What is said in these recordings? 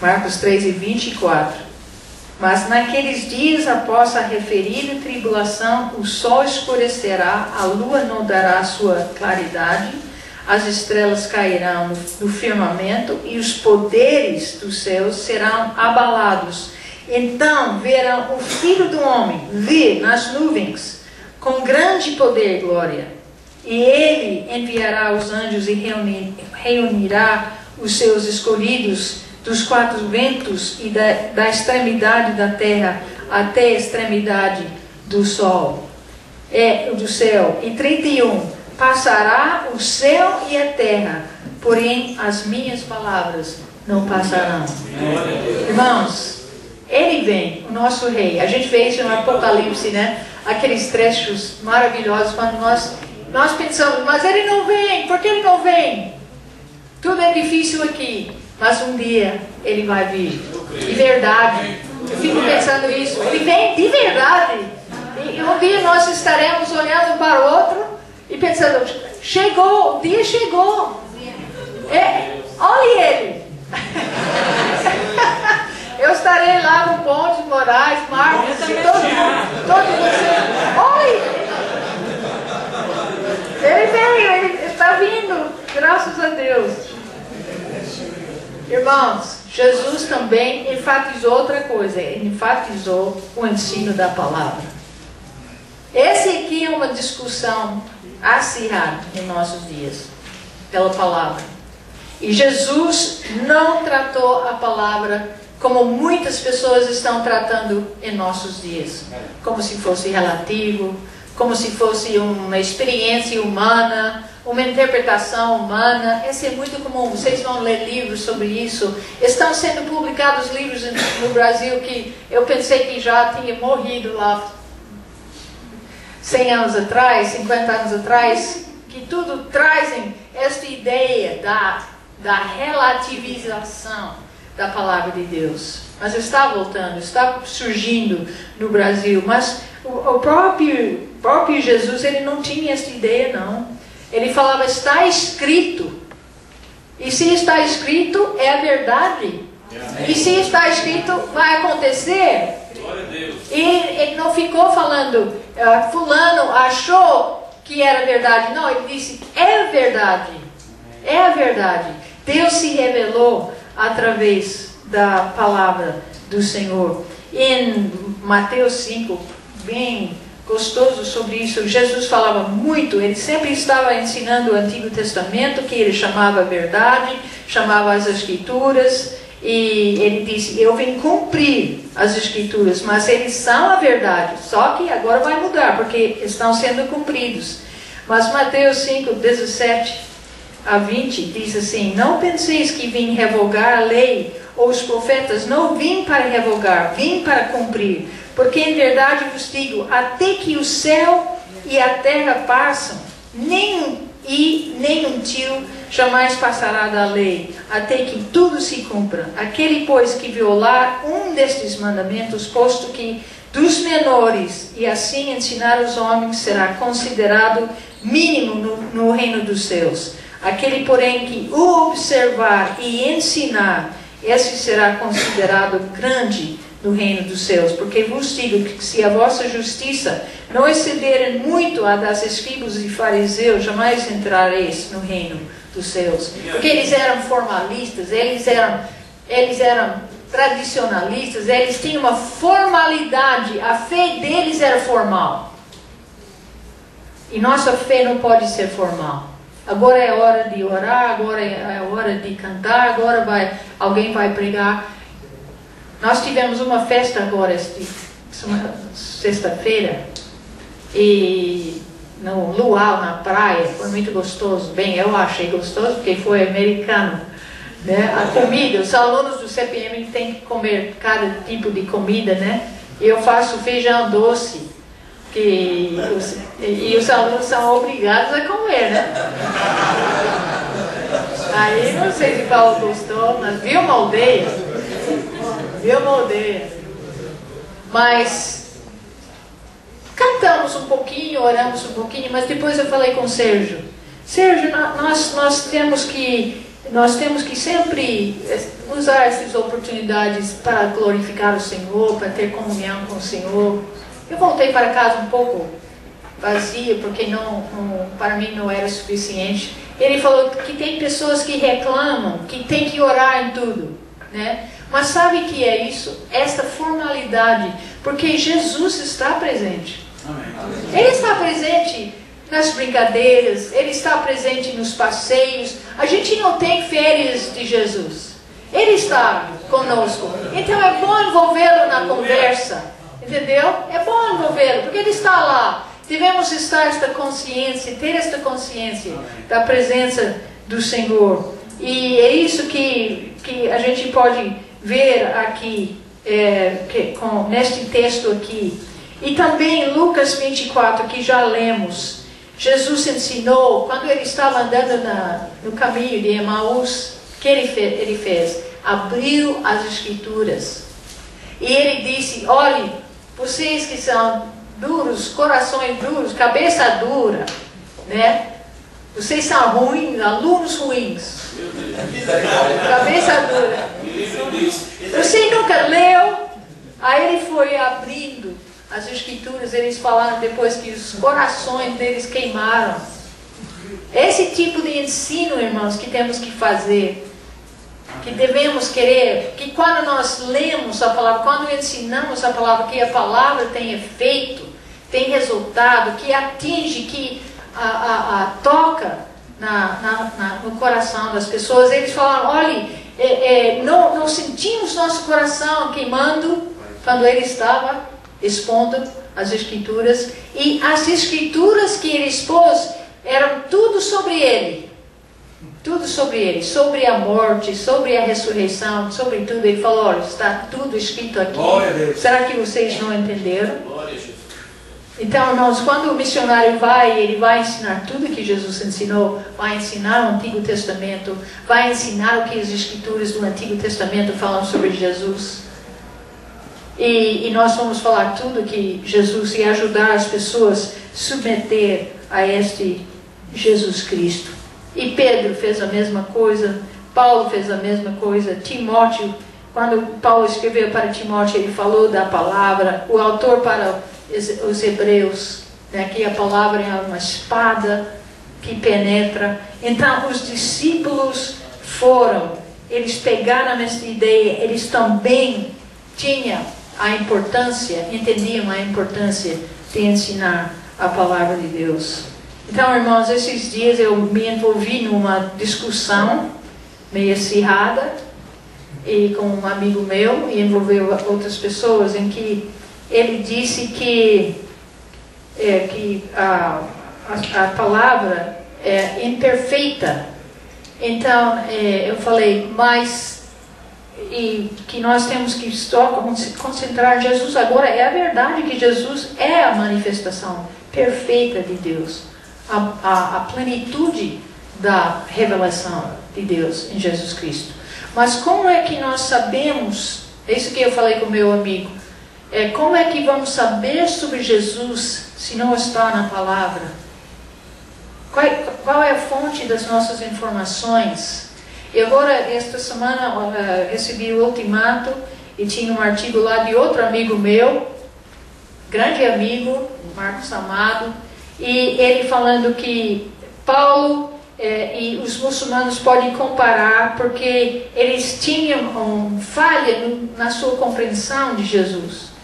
Marcos 3:24. Mas naqueles dias, após a referida tribulação, o sol escurecerá, a lua não dará sua claridade, as estrelas cairão do firmamento e os poderes dos céus serão abalados. Então verão o Filho do Homem vir nas nuvens com grande poder e glória. E ele enviará os anjos e reunirá os seus escolhidos dos quatro ventos e da extremidade da terra até a extremidade do sol, do céu. E 31, passará o céu e a terra, porém as minhas palavras não passarão. Irmãos, ele vem, o nosso rei. A gente vê isso no Apocalipse, né? Aqueles trechos maravilhosos, quando nós pensamos, mas ele não vem, por que ele não vem? Tudo é difícil aqui. Mas um dia ele vai vir, de verdade. Eu fico pensando isso, ele vem de verdade. E um dia nós estaremos olhando para o outro e pensando, chegou, o dia chegou. Olhe ele. Eu estarei lá no Ponte Moraes, Marcos, todo você. Olhe. Ele veio, ele está vindo, graças a Deus. Irmãos, Jesus também enfatizou outra coisa, ele enfatizou o ensino da palavra. Essa aqui é uma discussão acirrada em nossos dias, pela palavra. E Jesus não tratou a palavra como muitas pessoas estão tratando em nossos dias, como se fosse relativo, como se fosse uma experiência humana, uma interpretação humana. Essa é muito comum. Vocês vão ler livros sobre isso. Estão sendo publicados livros no Brasil que eu pensei que já tinha morrido lá 100 anos atrás, 50 anos atrás, que tudo trazem esta ideia da relativização da palavra de Deus. Mas está voltando, está surgindo no Brasil. Mas o próprio Jesus, ele não tinha esta ideia, não. Ele falava, está escrito. E se está escrito, é a verdade. E se está escrito, vai acontecer. E ele não ficou falando, fulano achou que era verdade. Não, ele disse, é verdade. É a verdade. Deus se revelou através da palavra do Senhor. Em Mateus 5, bem gostoso sobre isso, Jesus falava muito, ele sempre estava ensinando o Antigo Testamento, que ele chamava verdade, chamava as Escrituras, e ele disse, eu vim cumprir as Escrituras, mas eles são a verdade, só que agora vai mudar, porque estão sendo cumpridos. Mas Mateus 5, 17 a 20 diz assim, não penseis que vim revogar a lei ou os profetas, não vim para revogar, vim para cumprir. Porque em verdade vos digo, até que o céu e a terra passam, nem um tio jamais passará da lei, até que tudo se cumpra. Aquele, pois, que violar um destes mandamentos, posto que dos menores, e assim ensinar os homens, será considerado mínimo no reino dos céus. Aquele, porém, que o observar e ensinar, esse será considerado grande no reino dos céus, porque vos digo que se a vossa justiça não excederem muito a das escribas e fariseus, jamais entrareis no reino dos céus. Porque eles eram formalistas, eles eram tradicionalistas, eles tinham uma formalidade, a fé deles era formal. E nossa fé não pode ser formal. Agora é hora de orar, agora é hora de cantar, agora alguém vai pregar. Nós tivemos uma festa agora, sexta-feira, e no luau, na praia, foi muito gostoso. Bem, eu achei gostoso porque foi americano, né? A comida, os alunos do CPM têm que comer cada tipo de comida, né? Eu faço feijão doce, e os alunos são obrigados a comer, né? Aí, não sei se o Paulo gostou, mas viu uma aldeia? Viu uma aldeia? Mas cantamos um pouquinho, oramos um pouquinho, mas depois eu falei com o Sérgio. Sérgio, nós temos que nós temos que sempre usar essas oportunidades para glorificar o Senhor, para ter comunhão com o Senhor. Eu voltei para casa um pouco vazia, porque para mim não era suficiente. Ele falou que tem pessoas que reclamam, que tem que orar em tudo, né? Mas sabe o que é isso? Esta formalidade, porque Jesus está presente. Amém. Ele está presente nas brincadeiras, Ele está presente nos passeios. A gente não tem férias de Jesus. Ele está conosco. Então é bom envolvê-lo na conversa. Entendeu? É bom envolvê-lo, porque Ele está lá. Devemos estar ter esta consciência da presença do Senhor. E é isso que a gente pode ver aqui, neste texto aqui. E também Lucas 24, que já lemos. Jesus ensinou, quando ele estava andando no caminho de Emaús, o que ele fez? Abriu as Escrituras. E ele disse, olhe, vocês que são duros, corações duros, cabeça dura, né? Vocês são ruins, alunos ruins. Cabeça dura. Você nunca leu? Aí ele foi abrindo as Escrituras, eles falaram depois que os corações deles queimaram. Esse tipo de ensino, irmãos, que temos que fazer, que devemos querer, que quando nós lemos a palavra, quando ensinamos a palavra, que a palavra tem efeito, tem resultado, que atinge, que toca no coração das pessoas. Eles falaram, olha, não sentimos nosso coração queimando quando ele estava expondo as Escrituras, e as Escrituras que ele expôs eram tudo sobre ele, sobre a morte, sobre a ressurreição, sobre tudo. Ele falou, olha, está tudo escrito aqui. Será que vocês não entenderam? Então, irmãos, quando o missionário ele vai ensinar tudo que Jesus ensinou, vai ensinar o Antigo Testamento, vai ensinar o que as Escrituras do Antigo Testamento falam sobre Jesus. E nós vamos falar tudo que Jesus, e ajudar as pessoas a submeter a este Jesus Cristo. E Pedro fez a mesma coisa, Paulo fez a mesma coisa, Timóteo, quando Paulo escreveu para Timóteo, ele falou da palavra, o autor para os hebreus, né, que a palavra é uma espada que penetra. Então os discípulos eles pegaram essa ideia, eles também tinham entendiam a importância de ensinar a palavra de Deus. Então, irmãos, esses dias eu me envolvi numa discussão meio acirrada e com um amigo meu, e envolveu outras pessoas, em que ele disse que a palavra é imperfeita. Então, eu falei, e que nós temos que só concentrar em Jesus. Agora, é a verdade que Jesus é a manifestação perfeita de Deus, a plenitude da revelação de Deus em Jesus Cristo. Mas como é que nós sabemos, é isso que eu falei com o meu amigo, como é que vamos saber sobre Jesus se não está na palavra? Qual é a fonte das nossas informações? E agora, esta semana, recebi o ultimato e tinha um artigo lá de outro amigo meu, grande amigo, Marcos Amado, e ele falando que Paulo e os muçulmanos podem comparar porque eles tinham falha na sua compreensão de Jesus.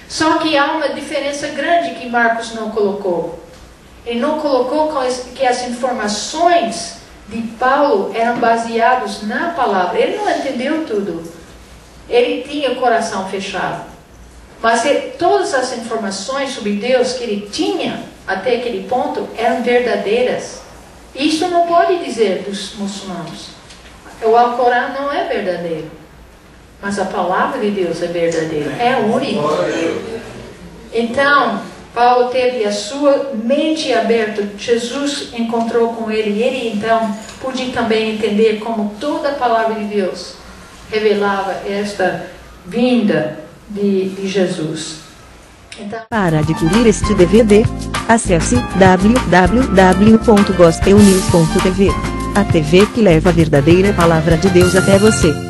Só que há uma diferença grande que Marcos não colocou. Ele não colocou que as informações de Paulo eram baseados na palavra. Ele não entendeu tudo. Ele tinha o coração fechado. Mas todas as informações sobre Deus que ele tinha até aquele ponto eram verdadeiras. Isso não pode dizer dos muçulmanos. O Alcorão não é verdadeiro. Mas a palavra de Deus é verdadeira. É única. Então, Paulo teve a sua mente aberta, Jesus encontrou com ele, e ele então pôde também entender como toda a palavra de Deus revelava esta vinda de Jesus. Então, para adquirir este DVD, acesse www.gospelnews.tv. a TV que leva a verdadeira palavra de Deus até você.